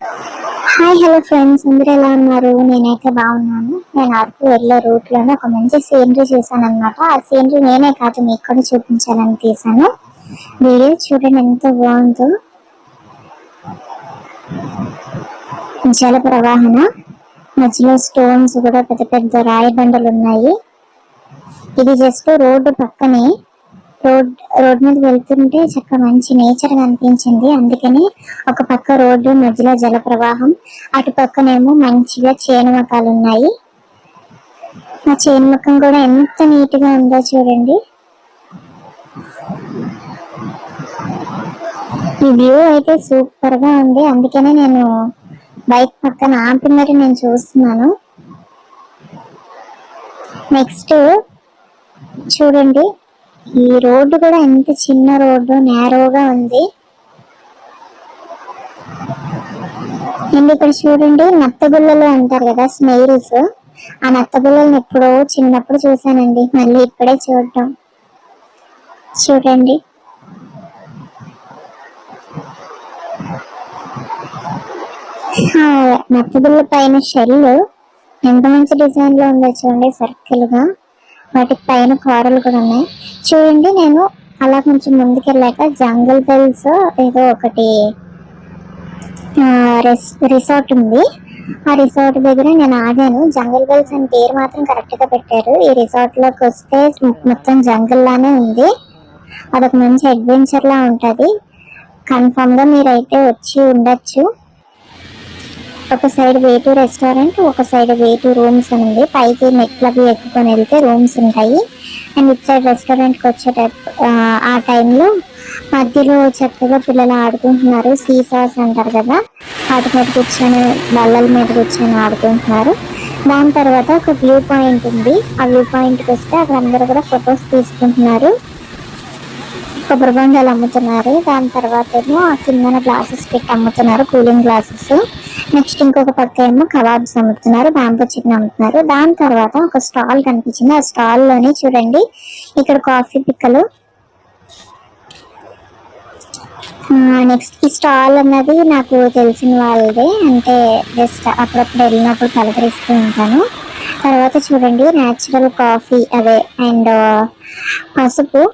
Hi hello friends, అందరూ ఎలా ఉన్నారు? నేనైతే బాగున్నాను. నేను అరకు వెళ్ళే రూట్ లోనే ఒక మంచి సీనరీ చూసాను అనమాట. ఆ సీనరీ నేనే కాదు మీకు కూడా చూపించాలని తీసాను. వీడియో చూడండి ఎంత బాగుందో. జల ప్రవాహన మధ్యలో స్టోన్స్ కూడా పెద్ద పెద్ద రాయి బండలు ఉన్నాయి. ఇది జస్ట్ రోడ్డు పక్కనే. రోడ్ మీద వెళ్తుంటే చక్కగా మంచి నేచర్ కనిపించింది. అందుకని ఒక పక్క రోడ్డు మధ్యలో జల ప్రవాహం, అటు పక్కనేమో మంచిగా చేనుమకాలు ఉన్నాయి. ఆ చేనుమకం కూడా ఎంత నీట్ గా ఉందో చూడండి. ఈ వ్యూ అయితే సూపర్ గా ఉంది. అందుకనే నేను బైక్ పక్కన ఆపి మరి నేను చూస్తున్నాను. నెక్స్ట్ చూడండి, ఈ రోడ్డు కూడా ఎంత చిన్న రోడ్డు, నేరోగా ఉంది. అండ్ ఇక్కడ చూడండి, నత్తగుల్లలు అంటారు కదా, స్నేల్స్. ఆ నత్తగుల్లలను ఎప్పుడో చిన్నప్పుడు చూసానండి, మళ్ళీ ఇప్పుడే చూడటం. చూడండి, నత్తగుల్ల పైన షెల్ ఎంత మంచి డిజైన్ లో ఉందో చూడండి, సర్కిల్ గా. వాటికి పైన కూరలు కూడా ఉన్నాయి. చూడండి, నేను అలా కొంచెం ముందుకెళ్ళాక జంగల్ బెల్స్ ఏదో ఒకటి రిసార్ట్ ఉంది. ఆ రిసార్ట్ దగ్గర నేను ఆగాను. జంగల్ బెల్స్ అని పేరు మాత్రం కరెక్ట్ గా పెట్టారు. ఈ రిసార్ట్ లోకి వస్తే మొత్తం జంగల్ లానే ఉంది. అదొక మంచి అడ్వెంచర్ లా ఉంటది. కన్ఫామ్ గా మీరైతే వచ్చి ఉండొచ్చు. ఒక సైడ్ వే2 రెస్టారెంట్, ఒక సైడ్ వే2 రూమ్స్ అని ఉంది. పైకి మెట్లకి ఎక్కుకొని వెళ్తే రూమ్స్ ఉంటాయి. అండ్ ఇటు సైడ్ రెస్టారెంట్ కి వచ్చే ఆ టైంలో మధ్యలో చక్కగా పిల్లలు ఆడుకుంటున్నారు. సీసాస్ అంటారు కదా, వాటి మీద కూర్చొని, బల్లల మీద కూర్చొని ఆడుకుంటున్నారు. దాని తర్వాత ఒక వ్యూ పాయింట్ ఉంది. ఆ వ్యూ పాయింట్ కి వస్తే అక్కడ అందరూ కూడా ఫొటోస్ తీసుకుంటున్నారు. కొబ్బరి బొండాలు అమ్ముతున్నారు. దాని తర్వాత ఏమో ఆ కింద గ్లాసెస్ పెట్టి అమ్ముతున్నారు, కూలింగ్ గ్లాసెస్. నెక్స్ట్ ఇంకొక పక్క ఏమో కబాబ్స్ అమ్ముతున్నారు, బ్యాంబూ చికెన్ అమ్ముతున్నారు. దాని తర్వాత ఒక స్టాల్ కనిపించింది. ఆ స్టాల్ లోనే చూడండి, ఇక్కడ కాఫీ పిక్కలు. నెక్స్ట్ ఈ స్టాల్ అన్నది నాకు తెలిసిన వాళ్ళదే, అంటే జస్ట్ అప్పుడప్పుడు వెళ్ళినప్పుడు పలకరిస్తూ ఉంటాను. తర్వాత చూడండి, న్యాచురల్ కాఫీ అదే, అండ్ పసుపు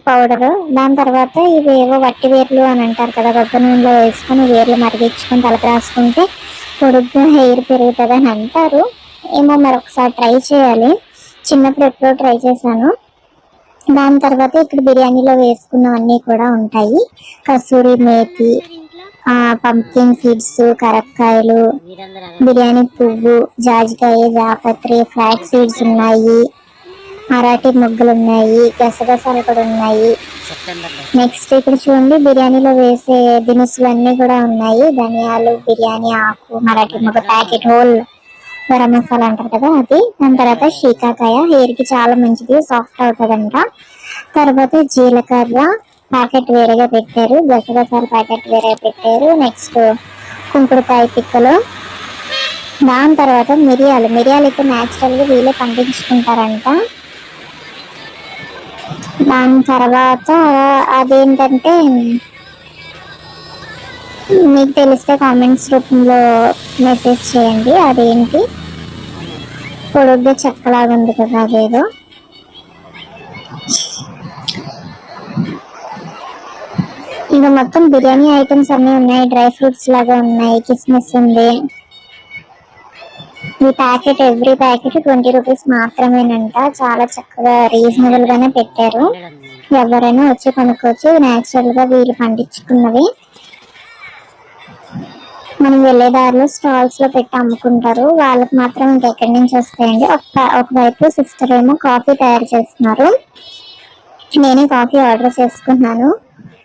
పౌడర్. దాని తర్వాత ఇవి ఏవో వట్టి వేర్లు అని అంటారు కదా, కొబ్బరి నూనెలో వేసుకొని వేర్లు మరిగించుకొని తలకు రాసుకుంటే పొడుగ్గా హెయిర్ పెరుగుతుంది అని అంటారు. ఏమో మరి ఒకసారి ట్రై చేయాలి. చిన్నప్పుడు ఎప్పుడో ట్రై చేశాను. దాని తర్వాత ఇక్కడ బిర్యానీలో వేసుకున్నవన్నీ కూడా ఉంటాయి. కసూరి మేతి, పంకిన్ సీడ్స్, కరక్కాయలు, బిర్యానీ పువ్వు, జాజికాయ, జాపత్రి, ఫ్లాక్ సీడ్స్ ఉన్నాయి. మరాఠీ మొగ్గలు ఉన్నాయి, గసగసాలు కూడా ఉన్నాయి. నెక్స్ట్ ఇక్కడ చూడండి, బిర్యానీలో వేసే దినుసులు అన్ని కూడా ఉన్నాయి. ధనియాలు, బిర్యానీ ఆకు, మరాఠీ మొగ్గ ప్యాకెట్, హోల్ గరం మసాలా అంటారు కదా అది. దాని తర్వాత శీకాకాయ, హెయిర్ కి చాలా మంచిది, సాఫ్ట్ అవుతుందంట. తర్వాత జీలకర్ర ప్యాకెట్ వేరేగా పెట్టారు, గసగసాల ప్యాకెట్ వేరేగా పెట్టారు. నెక్స్ట్ కుంకుడుకాయ పిక్కలు. దాని తర్వాత మిరియాలు అయితే న్యాచురల్ గా వీళ్ళే పండించుకుంటారంట. దాని తర్వాత అదేంటంటే మీకు తెలిస్తే కామెంట్స్ రూపంలో మెసేజ్ చేయండి. అదేంటి పొడుగ్గా చెక్కలాగా ఉంది కదా, అదేదో. ఇంకా మొత్తం బిర్యానీ ఐటమ్స్ అన్నీ ఉన్నాయి. డ్రై ఫ్రూట్స్ లాగా ఉన్నాయి, కిస్మిస్ ఉంది. ఈ ప్యాకెట్ ఎవ్రీ ప్యాకెట్ 20 రూపీస్ మాత్రమేనంట. చాలా చక్కగా రీజనబుల్ గానే పెట్టారు. ఎవరైనా వచ్చి కొనుక్కోవచ్చు. న్యాచురల్ గా వీళ్ళు పండించుకున్నవి. మనం వెళ్ళే దారిలో స్టాల్స్ లో పెట్టి అమ్ముకుంటారు. వాళ్ళకి మాత్రం ఇంకెక్కడి నుంచి వస్తాయండి. ఒకవైపు సిస్టర్ ఏమో కాఫీ తయారు చేస్తున్నారు. నేనే కాఫీ ఆర్డర్ చేసుకున్నాను.